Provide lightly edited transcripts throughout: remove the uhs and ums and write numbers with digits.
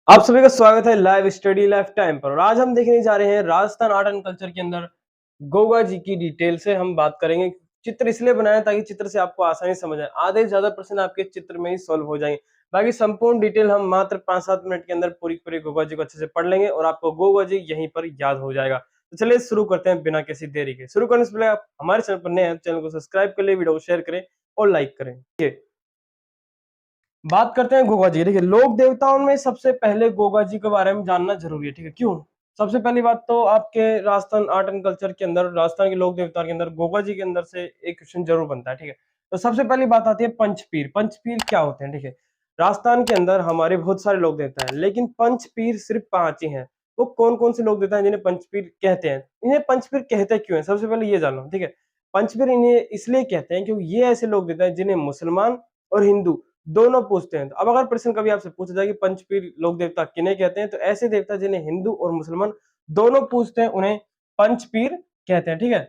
आप सभी का स्वागत है लाइव स्टडी लाइफ टाइम पर। और आज हम देखने जा रहे हैं राजस्थान आर्ट एंड कल्चर के अंदर गोगा जी की डिटेल से हम बात करेंगे। चित्र इसलिए बनाया ताकि चित्र से आपको आसानी समझ आए। आधे से ज्यादा प्रश्न आपके चित्र में ही सॉल्व हो जाएंगे। बाकी संपूर्ण डिटेल हम मात्र 5-7 मिनट के अंदर पूरी पूरी गोगा जी को अच्छे से पढ़ लेंगे और आपको गोगा जी यहीं पर याद हो जाएगा। तो चलिए शुरू करते हैं बिना किसी देरी के। शुरू करने से पहले आप हमारे चैनल पर नए हैं, चैनल को सब्सक्राइब कर ले, वीडियो को शेयर करें और लाइक करें। बात करते हैं गोगा जी। देखिए, लोक देवताओं में सबसे पहले गोगा जी के बारे में जानना जरूरी है। ठीक है, क्यों? सबसे पहली बात तो आपके राजस्थान आर्ट एंड कल्चर के अंदर, राजस्थान के लोक देवताओं के अंदर गोगा जी के अंदर से एक क्वेश्चन जरूर बनता है। ठीक है, तो सबसे पहली बात आती है पंचपीर। पंचपीर क्या होते हैं? ठीक है, राजस्थान के अंदर हमारे बहुत सारे लोक देवता हैं, लेकिन पंचपीर सिर्फ 5 ही हैं। वो कौन कौन से लोक देवता हैं जिन्हें पंचपीर कहते हैं? इन्हें पंचपीर कहते क्यों है, सबसे पहले ये जानो। ठीक है, पंचपीर इन्हें इसलिए कहते हैं क्योंकि ये ऐसे लोक देवता हैं जिन्हें मुसलमान और हिंदू दोनों पूछते हैं। तो अब अगर प्रश्न कभी आपसे पूछा जाए कि पंचपीर लोक देवता किन्हें कहते हैं, तो ऐसे देवता जिन्हें हिंदू और मुसलमान दोनों पूछते हैं उन्हें पंचपीर कहते हैं। ठीक है,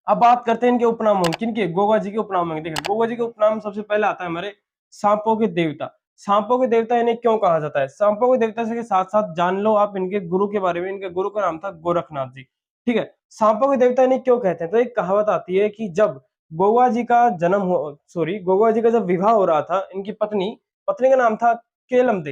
अब बात करते हैं इनके उपनामों, किनके? गोगा जी के उपनामों की। देखिए, गोगा जी के उपनाम सबसे पहले आता है हमारे सांपों के देवता। सांपों के देवता इन्हें क्यों कहा जाता है? सांपों के देवता से के साथ साथ जान लो आप इनके गुरु के बारे में। इनके गुरु का नाम था गोरखनाथ जी। ठीक है, सांपों के देवता इन्हें क्यों कहते हैं? तो एक कहावत आती है कि जब गोगा जी का जन्म हो सॉरी गोगा जी का जब विवाह हो रहा था, इनकी पत्नी पत्नी का नाम था केलमदे।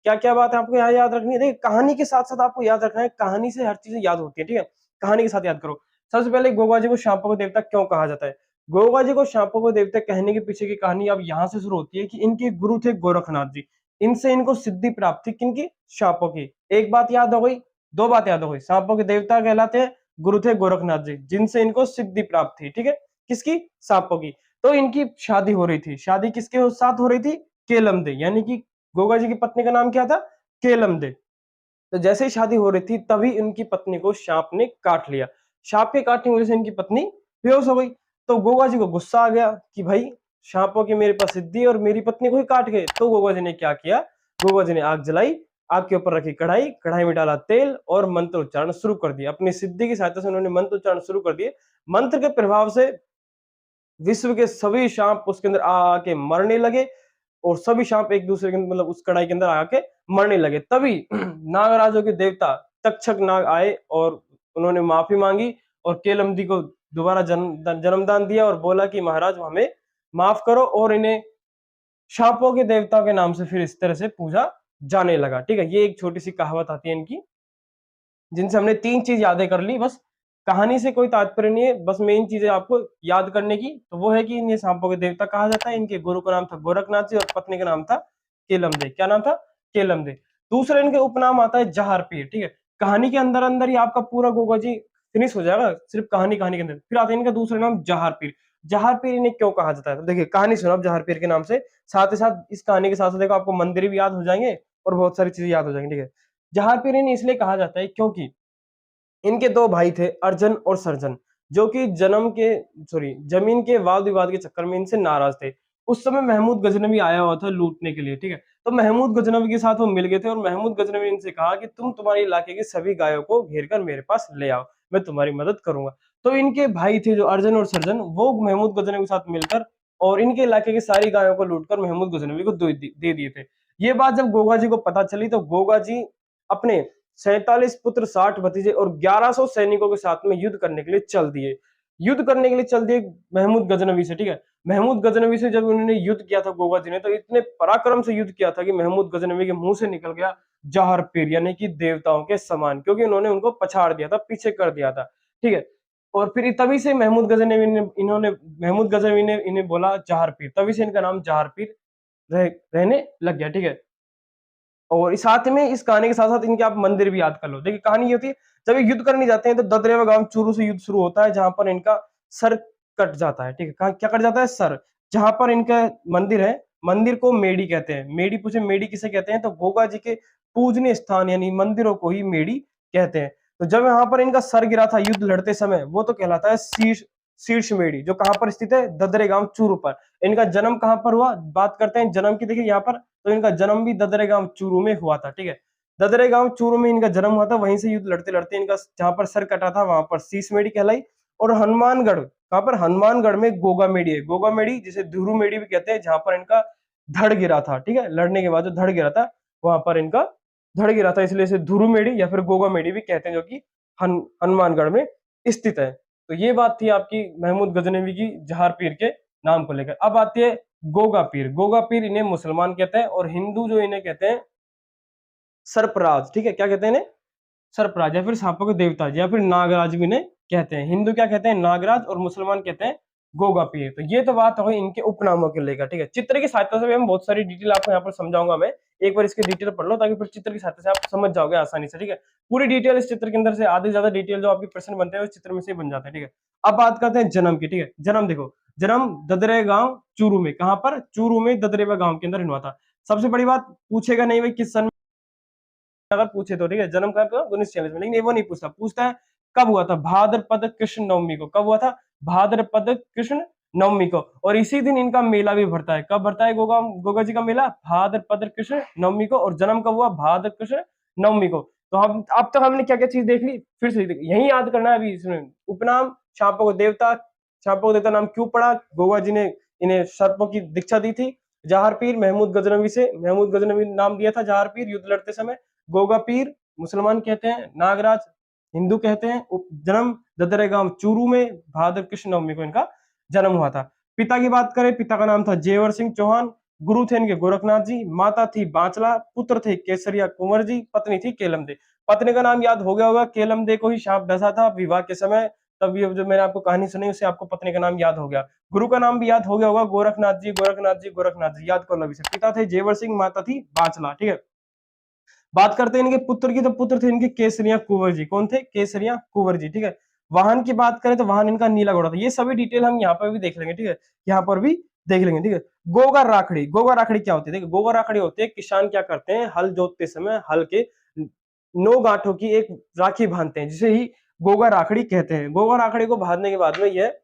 क्या क्या बात है आपको यहाँ याद रखनी है? देखिए, कहानी के साथ साथ आपको याद रखना है, कहानी से हर चीज याद होती है। ठीक है, कहानी के साथ याद करो। सबसे पहले गोगा जी को शापों के देवता क्यों कहा जाता है? गोगा जी को शापों के देवता कहने के पीछे की कहानी अब यहाँ से शुरू होती है कि इनके गुरु थे गोरखनाथ जी। इनसे इनको सिद्धि प्राप्त थी, किनकी? शापों की। एक बात याद हो गई, दो बात याद हो गई। शापों के देवता कहलाते हैं, गुरु थे गोरखनाथ जी, जिनसे इनको सिद्धि प्राप्त थी। ठीक है, किसकी? सांपों की। तो इनकी शादी हो रही थी। शादी किसके साथ हो रही थी? केलमदे, यानी कि गोगा जी की पत्नी का नाम क्या था? केलमदे। तो जैसे ही शादी हो रही थी तभी इनकी पत्नी को सांप ने काट लिया। सांप के काटने की वजह से इनकी पत्नी बेहोश हो गई। तो गोगा जी को गुस्सा आ गया कि भाई, सांपों की मेरे पास सिद्धि और मेरी पत्नी को ही काट गए। तो गोगा जी ने क्या किया? गोगा जी ने आग जलाई, आग के ऊपर रखी कढ़ाई, कढ़ाई में डाला तेल और मंत्र उच्चारण शुरू कर दिया। अपनी सिद्धि की सहायता से उन्होंने मंत्र उच्चारण शुरू कर दिए। मंत्र के प्रभाव से विश्व के सभी सांप उसके अंदर आ आके मरने लगे और सभी सांप एक दूसरे के मतलब उस कढ़ाई के अंदर आके मरने लगे। तभी नागराजों के देवता तक्षक नाग आए और उन्होंने माफी मांगी और केलमदी को दोबारा जन्मदान दिया और बोला कि महाराज हमें माफ करो, और इन्हें सांपों के देवता के नाम से फिर इस तरह से पूजा जाने लगा। ठीक है, ये एक छोटी सी कहावत आती है इनकी, जिनसे हमने 3 चीज यादें कर ली। बस कहानी से कोई तात्पर्य नहीं है, बस मेन चीजें आपको याद करने की। तो वो है कि इन्हें सांपों के देवता कहा जाता है। इनके गुरु का नाम था गोरखनाथ जी और पत्नी का नाम था केलमदे। क्या नाम था? केलमदे। दूसरा इनके उपनाम आता है जहार पीर। ठीक है, कहानी के अंदर अंदर ही आपका पूरा गोगा जी फिनिश हो जाएगा, सिर्फ कहानी कहानी के अंदर। फिर आता है इनका दूसरा नाम जहार पीर। जहार पीर इन्हें क्यों कहा जाता है? तो देखिए, कहानी सुनो आप जहार पीर के नाम से, साथ ही साथ इस कहानी के साथ साथ देखो आपको मंदिर भी याद हो जाएंगे और बहुत सारी चीजें याद हो जाएंगी। ठीक है, जहार पीर इन्हें इसलिए कहा जाता है क्योंकि इनके 2 भाई थे, अर्जन और सर्जन, जो कि जमीन के वाद विवाद के चक्कर में इनसे नाराज थे। उस समय महमूद गजनवी आया हुआ था लूटने के लिए। ठीक है, तो महमूद गजनवी के साथ वो मिल गए थे और महमूद गजनवी ने इनसे कहा कि तुम तुम्हारे इलाके की सभी गायों को घेर कर मेरे पास ले आओ, मैं तुम्हारी मदद करूंगा। तो इनके भाई थे जो अर्जन और सर्जन, वो महमूद गजनवी के साथ मिलकर और इनके इलाके की सारी गायों को लूटकर महमूद गजनवी को दे दिए थे। ये बात जब गोगा जी को पता चली तो गोगा जी अपने 47 पुत्र 60 भतीजे और 1100 सैनिकों के साथ में युद्ध करने के लिए चल दिए। युद्ध करने के लिए चल दिए महमूद गजनवी से। ठीक है, महमूद गजनवी से जब उन्होंने युद्ध किया था गोगा जी ने, तो इतने पराक्रम से युद्ध किया था कि महमूद गजनवी के मुंह से निकल गया जहर पीर, यानी कि देवताओं के समान, क्योंकि उन्होंने उनको पछाड़ दिया था, पीछे कर दिया था। ठीक है, और फिर तभी से महमूद गजनवी ने इन्हें बोला जहर पीर, तभी से इनका नाम जहर पीर रहने लग गया। ठीक है, और इस साथ में इस कहानी के साथ साथ इनके आप मंदिर भी याद कर लो। देखिए, कहानी ये होती है, जब ये युद्ध करने जाते हैं तो ददरेवा गांव चूरू से युद्ध शुरू होता है, जहां पर इनका सर कट जाता है। ठीक है, क्या कट जाता है? सर। जहां पर इनका मंदिर है, मंदिर को मेडी कहते हैं। मेडी पूछे मेडी किसे कहते हैं, तो गोगा जी के पूजनीय स्थान यानी मंदिरों को ही मेडी कहते हैं। तो जब यहाँ पर इनका सर गिरा था युद्ध लड़ते समय, वो तो कहलाता है शीर्ष शीर्ष मेडी, जो कहां पर स्थित है? ददरे गांव चूरू पर। इनका जन्म कहां पर हुआ? बात करते हैं जन्म की। देखिए यहाँ पर, तो इनका जन्म भी ददरे गांव चूरू में हुआ था। ठीक है, ददरे गांव चूरू में इनका जन्म हुआ था। वहीं से युद्ध लड़ते लड़ते इनका जहां पर सर कटा था वहां पर शीश मेडी कहलाई। और हनुमानगढ़, कहां पर? हनुमानगढ़ में गोगा मेडी है। गोगा मेडी जिसे ध्रुव मेडी भी कहते हैं, जहां पर इनका धड़ गिरा था। ठीक है, लड़ने के बाद जो धड़ गिरा था वहां पर इनका धड़ गिरा था, इसलिए इसे धुरुमेड़ी या फिर गोगामेड़ी भी कहते हैं, जो कि हनुमानगढ़ में स्थित है। तो ये बात थी आपकी महमूद गजनवी की जहार पीर के नाम को लेकर। अब आती है गोगा पीर। गोगा पीर इन्हें मुसलमान कहते हैं, और हिंदू जो इन्हें कहते हैं सर्पराज। ठीक है, क्या कहते हैं इन्हें? सर्पराज, या फिर सांपों के देवता, या फिर नागराज भी इन्हें कहते हैं। हिंदू क्या कहते हैं? नागराज, और मुसलमान कहते हैं गोगा पीर। तो ये तो बात हो गई इनके उपनामों के लेकर। ठीक है, चित्र की सहायता से भी हम बहुत सारी डिटेल आपको यहाँ पर समझाऊंगा मैं। एक बार इसकी डिटेल पढ़ लो, ताकि फिर चित्र की सहायता से आप समझ जाओगे आसानी से। ठीक है, पूरी डिटेल इस चित्र के अंदर से, आधे से ज्यादा डिटेल जो आपके प्रश्न बनते हैं उस चित्र में से बन जाते हैं। ठीक है, अब बात करते हैं जन्म की। ठीक है, जन्म देखो, जन्म ददरे गांव चूरू में। कहां पर? चूरू में, ददरेवा गांव के अंदर हुआ था। सबसे बड़ी बात, पूछेगा नहीं भाई किस सन, अगर पूछे तो। ठीक है, जन्म कब हुआ? 1946 में। लेकिन ये वो नहीं पूछता, पूछता है कब हुआ था? भाद्रपद कृष्ण नवमी को। कब हुआ था? भाद्रपद कृष्ण नवमी को। और इसी दिन इनका मेला भी भरता है। कब भरता है गोगा जी का मेला? भाद्रपद कृष्ण नवमी को। और जन्म कब हुआ? भाद्र कृष्ण नवमी को। तो हम अब तक हमने क्या क्या चीज देख ली, फिर से यही याद करना है अभी इसमें। उपनाम, सांपों को देवता। सांपों को देवता नाम क्यों पड़ा? गोगा जी ने इन्हें सर्पों की दीक्षा दी थी। जहार पीर महमूद गजनवी से, महमूद गजनवी नाम दिया था जहार पीर युद्ध लड़ते समय। गोगा पीर मुसलमान कहते हैं, नागराज हिंदू कहते हैं। जन्म ददरे गांव चूरू में, भाद्र कृष्ण नवमी को इनका जन्म हुआ था। पिता की बात करें, पिता का नाम था जेवर सिंह चौहान। गुरु थे इनके गोरखनाथ जी। माता थी बांचला। पुत्र थे केसरिया कुंवर जी। पत्नी थी केलम दे। पत्नी का नाम याद हो गया होगा, केलम दे को ही शाप डसा था विवाह के समय। तब ये जो मैंने आपको कहानी सुनी, उससे आपको पत्नी का नाम याद हो गया। गुरु का नाम भी याद हो गया होगा, गोरखनाथ जी, गोरखनाथ जी, गोरखनाथ जी, याद कर लो इसे। पिता थे जेवर सिंह, माता थी बांचला। ठीक है, बात करते हैं इनके पुत्र की, तो पुत्र थे इनके केसरिया कुंवर जी। कौन थे? केसरिया कुंवर जी। ठीक है, वाहन की बात करें तो वाहन इनका नीला घोड़ा था। ये सभी डिटेल हम यहाँ पर भी देख लेंगे। ठीक है, यहाँ पर भी देख लेंगे। ठीक है, गोगा राखड़ी। गोगा राखड़ी क्या होती है? देखिए, गोगा राखड़ी होती है, किसान क्या करते हैं, हल जोतते समय हल के 9 गांठों की एक राखी बांधते हैं, जिसे ही गोगा राखड़ी कहते हैं। गोगा राखड़ी को बांधने के बाद में यह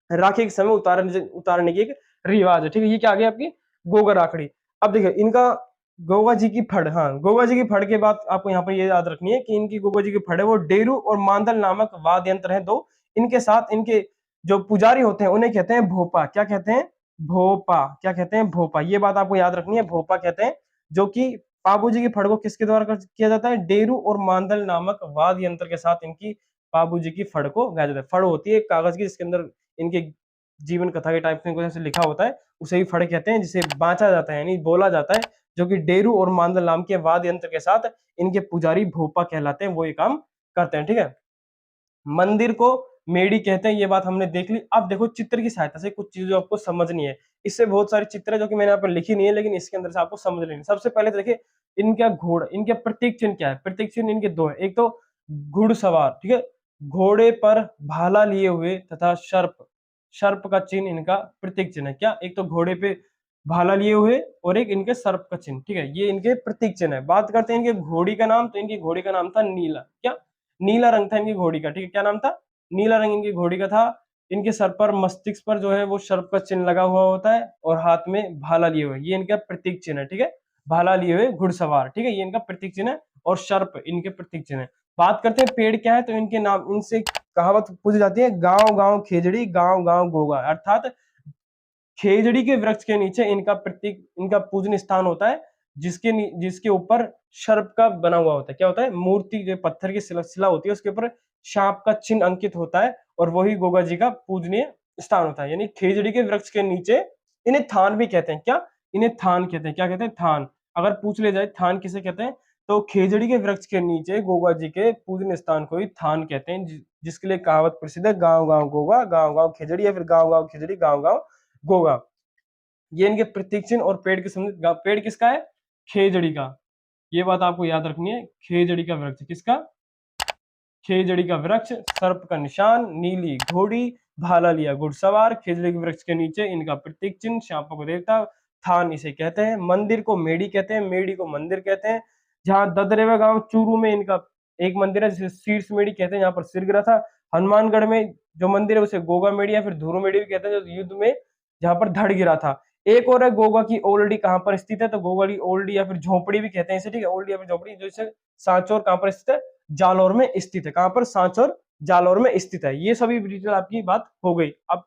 राखी के समय उतारने की एक रिवाज है। ठीक है, ये क्या आ गया आपकी गोगा राखड़ी। अब देखिए इनका गोगा जी की फड़। हाँ, गोगा जी की फड़ के बाद आपको यहाँ पर ये याद रखनी है कि इनकी गोगा जी की फड़ है वो डेरू और मांदल नामक वाद्य यंत्र है दो। इनके साथ इनके जो पुजारी होते हैं उन्हें कहते हैं भोपा। क्या कहते हैं? भोपा। क्या कहते हैं? भोपा। ये बात आपको याद रखनी है, भोपा कहते हैं। जो कि बाबू जी की फड़ को किसके द्वारा किया जाता है? डेरू और मांदल नामक वाद्य यंत्र के साथ इनकी बाबू जी की फड़ को गाया जाता है। फड़ होती है कागज की, जिसके अंदर इनके जीवन कथा के टाइप में कुछ ऐसे लिखा होता है, उसे ही फड़ कहते हैं, जिसे बांचा जाता है यानी बोला जाता है। जो कि डेरू और मांदल नाम के वाद्य यंत्र के साथ इनके पुजारी भोपा कहलाते हैं, वो ये काम करते हैं। ठीक है, मंदिर को मेड़ी कहते हैं, ये बात हमने देख ली। अब देखो चित्र की सहायता से कुछ चीजें आपको समझनी है। इससे बहुत सारी चित्र है जो कि मैंने यहाँ पर लिखी नहीं है, लेकिन इसके अंदर से आपको समझ लेनी है। सबसे पहले तो देखिए इनका घोड़ा, इनके प्रतीक चिन्ह क्या है? प्रतीक चिन्ह इनके दो है। एक तो घुड़सवार, ठीक है, घोड़े पर भाला लिए हुए तथा सर्प, सर्प का चिन्ह इनका प्रतीक चिन्ह है। क्या? एक तो घोड़े पे भाला लिए हुए और एक इनके सर्प का चिन्ह। ठीक है, ये इनके प्रतीक चिन्ह है। बात करते हैं इनके घोड़ी का नाम, तो इनकी घोड़ी का नाम था नीला। क्या? नीला रंग था इनकी घोड़ी का। ठीक है, क्या नाम था? नीला रंग इनकी घोड़ी का था। इनके सर पर, मस्तिष्क पर जो है वो सर्प का चिन्ह लगा हुआ होता है, और हाथ में भाला लिए हुए, ये इनका प्रतीक चिन्ह है। ठीक है, भाला लिए हुए घुड़सवार। ठीक है, ये इनका प्रतीक चिन्ह है, और सर्प इनके प्रतीक चिन्ह है। बात करते हैं पेड़ क्या है, तो इनके नाम, इनसे कहावत पूछी जाती है, गांव गांव खेजड़ी, गांव गांव गोगा। अर्थात खेजड़ी के वृक्ष के नीचे इनका प्रतीक, इनका पूजन स्थान होता है, जिसके ऊपर सर्प का बना हुआ होता है। क्या होता है? मूर्ति, जो पत्थर की शिला होती है, उसके ऊपर सांप का चिन्ह अंकित होता है, और वही गोगा जी का पूजनीय स्थान होता है। यानी खेजड़ी के वृक्ष के नीचे, इन्हें थान भी कहते हैं। क्या? इन्हें थान कहते हैं। क्या कहते हैं? थान। अगर पूछ ले जाए थान किसे कहते हैं, तो खेजड़ी के वृक्ष के नीचे गोगा जी के पूजन स्थान को ही थान कहते हैं, जिसके लिए कहावत प्रसिद्ध है, गांव गांव गोगा, गांव गांव खेजड़ी, या फिर गांव गांव खेजड़ी, गांव गांव गोगा। ये इनके प्रतीक चिन्ह और पेड़ के पेड़ किसका है? खेजड़ी का। ये बात आपको याद रखनी है, खेजड़ी का वृक्ष किसका? खेजड़ी का वृक्ष, सर्प का निशान, नीली घोड़ी, भाला लिया घुड़सवार, खेजड़ी के वृक्ष के नीचे इनका प्रतीक चिन्ह, सांपों को देवता, थान इसे कहते हैं। मंदिर को मेड़ी कहते हैं, मेड़ी को मंदिर कहते हैं। जहां ददरेवा गांव चूरू में इनका एक मंदिर है, जिसे शीर्ष मेड़ी कहते हैं, यहाँ पर सिर गिरा था। हनुमानगढ़ में जो मंदिर है उसे गोगा मेड़ी या फिर धुरु मेड़ी भी कहते हैं, जो युद्ध में जहां पर धड़ गिरा था। एक और है गोगा की ओल्डी, कहां पर स्थित है, तो गोगा की ओल्डी या फिर झोपड़ी भी कहते हैं इसे। ठीक है, ओल्डी या फिर झोपड़ी, जो इसे सांचौर कहां पर स्थित है? जालौर में स्थित है। कहां पर? सांचौर जालौर में स्थित है। ये सभी डिटेल आपकी बात हो गई। अब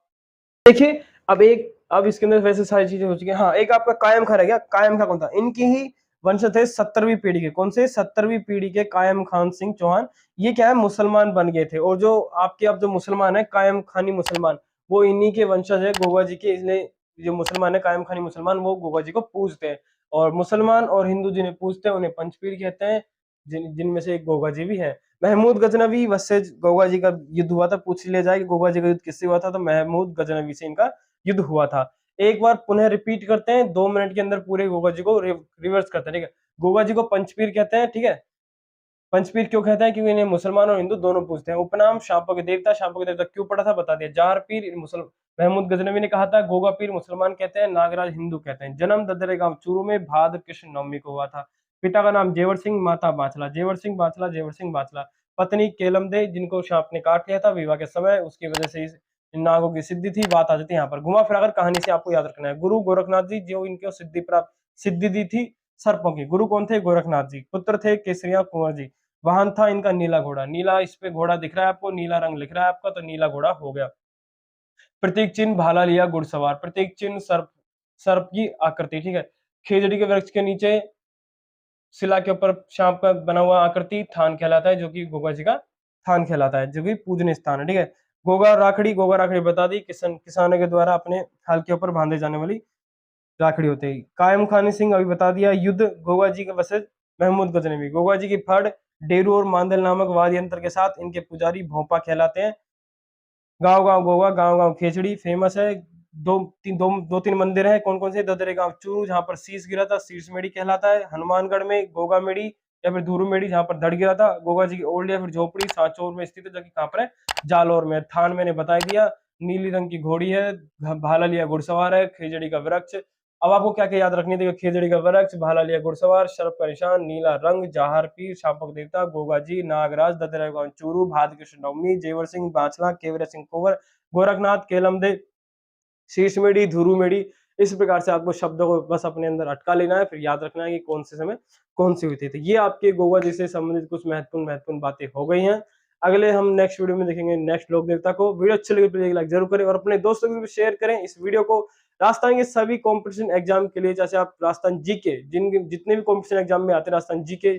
देखिए, अब इसके अंदर वैसे सारी चीजें हो चुकी है। हाँ, एक आपका कायम खा रह गया। कायम खा कौन था? इनकी ही वंश थे 17वीं पीढ़ी के। कौन से? 17वीं पीढ़ी के कायम खान सिंह चौहान। ये क्या है, मुसलमान बन गए थे। और जो आपके अब जो मुसलमान है कायम खानी मुसलमान, वो इन्हीं के वंशज है गोगा जी के। इसलिए जो मुसलमान है कायम खानी मुसलमान, वो गोगा जी को पूजते हैं। और मुसलमान और हिंदू जिन्हें पूजते हैं उन्हें पंचपीर कहते हैं, जिनमें से एक गोगा जी भी है। महमूद गजनवी वर्सेज गोगा जी का युद्ध हुआ था। पूछ लिया जाए कि गोगा जी का युद्ध किससे हुआ था, तो महमूद गजनवी से इनका युद्ध हुआ था। एक बार पुनः रिपीट करते हैं, 2 मिनट के अंदर पूरे गोगा जी को रिवर्स करते हैं, ठीक है। गोगा जी को पंचपीर कहते हैं, ठीक है। पंचपीर क्यों कहते हैं? क्योंकि इन्हें मुसलमान और हिंदू दोनों पूजते हैं। उपनाम शापों के देवता, शापों के देवता क्यों पढ़ा था बता दिया। जार पीर मुसलमान, महमूद गजनवी ने कहा था। गोगा पीर मुसलमान कहते हैं, नागराज हिंदू कहते हैं। जन्म ददरे गांव चूरू में भाद्र कृष्ण नवमी को हुआ था। पिता का नाम जेवर सिंह, माता बाचला। जेवर सिंह बाचला, जेवर सिंह बाचला। पत्नी केलम दे, जिनको सांप ने काट लिया था विवाह के समय, उसकी वजह से इन नागों की सिद्धि थी। बात आ जाती है यहाँ पर। घुमा फिराकर कहानी से आपको याद रखना है। गुरु गोरखनाथ जी, जो इनको सिद्धि दी थी सर्पों की। गुरु कौन थे? गोरखनाथ जी। पुत्र थे केसरिया कुंवर जी। वाहन था इनका नीला घोड़ा। नीला इस पे घोड़ा दिख रहा है आपको, नीला रंग लिख रहा है आपका, तो नीला घोड़ा हो गया। प्रतीक चिन्ह भाला लिया घुड़सवार। प्रतीक चिन्ह सर्प, सर्प की आकृति, ठीक है। खेजड़ी के वृक्ष के नीचे शिला के ऊपर सांप का बना हुआ आकृति थान कहलाता है, जो कि गोगा जी का थान कहलाता है, जो कि पूजनीय स्थान है, ठीक है। गोगा राखड़ी, गोगा राखड़ी बता दी, किसानों के द्वारा अपने हल के ऊपर बांधे जाने वाली राखड़ी होती है। कायम खानी सिंह अभी बता दिया। युद्ध गोगा जी के वसज महमूद गजनवी। गोगा जी की फड़ डेरू और मांदल नामक वाद्य यंत्र के साथ इनके पुजारी भोपा कहलाते हैं। गांव गांव गोगा, गांव गांव खेचड़ी फेमस है। दो तीन मंदिर है। कौन कौन से? ददरे गांव चूरू, जहां पर शीश गिरा था, शीश मेड़ी कहलाता है। हनुमानगढ़ में गोगा मेड़ी या फिर धुरू मेड़ी, जहां पर धड़ गिरा था। गोगा जी की ओल्ड या फिर झोपड़ी सांचौर में स्थित है, जो कि कहां पर है? जालौर में। थान मैंने बता दिया, नीली रंग की घोड़ी है, भाला लिया घुड़सवार है, खेजड़ी का वृक्ष। अब आपको क्या क्या याद रखनी थी? खेजड़ी का वृक्ष, भाला लिया घुड़सवार, सर्प का निशान, नीला रंग, जाहर पीर, शापक देवता, गोगा जी, नागराज, ददरा गांव चूरू, भाद्र कृष्ण नवमी, जेवर सिंह बाचला, केवरे सिंह कुंवर, गोरखनाथ, केलमदे, शीश मेढ़ी, धुरू मेढ़ी। इस प्रकार से आपको शब्दों को बस अपने अंदर अटका लेना है, फिर याद रखना है कि कौन से समय कौन सी हुई थी। तो ये आपके गोवा जी से संबंधित कुछ महत्वपूर्ण बातें हो गई हैं। अगले हम नेक्स्ट वीडियो में देखेंगे नेक्स्ट लोक देवता को। वीडियो अच्छी लगी तो लाइक जरूर करें और अपने दोस्तों को भी शेयर करें इस वीडियो को। राजस्थान के सभी कॉम्पिटिशन एग्जाम के लिए, जैसे आप राजस्थान जीके, जितने भी कॉम्पिटिशन एग्जाम में आते हैं, राजस्थान जीके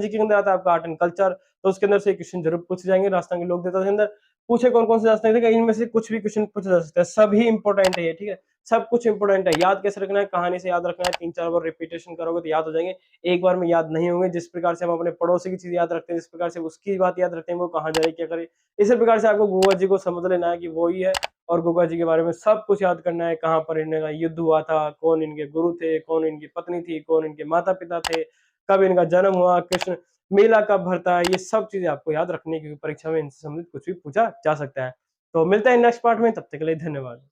के अंदर आता है आपका आर्ट एंड कल्चर, तो उसके अंदर से क्वेश्चन जरूर पूछे जाएंगे। राजस्थान के लोक देवता के अंदर पूछे कौन कौन से राजस्थान के, इनमें से कुछ भी क्वेश्चन पूछा जा सकता है, सभी इंपॉर्टेंट है ये, ठीक है। सब कुछ इंपॉर्टेंट है। याद कैसे रखना है? कहानी से याद रखना है। 3-4 बार रिपीटेशन करोगे तो याद हो जाएंगे। एक बार में याद नहीं होंगे। जिस प्रकार से हम अपने पड़ोसी की चीज याद रखते हैं, जिस प्रकार से उसकी बात याद रखते हैं, वो कहाँ जाए क्या करे, इसी प्रकार से आपको गोगा जी को समझ लेना है कि वो ही है। और गोगा जी के बारे में सब कुछ याद करना है। कहाँ पर इनका युद्ध हुआ था, कौन इनके गुरु थे, कौन इनकी पत्नी थी, कौन इनके माता पिता थे, कब इनका जन्म हुआ, कृष्ण मेला कब भरता है, ये सब चीजें आपको याद रखनी है, क्योंकि परीक्षा में इनसे संबंधित कुछ भी पूछा जा सकता है। तो मिलते हैं नेक्स्ट पार्ट में, तब तक के लिए धन्यवाद।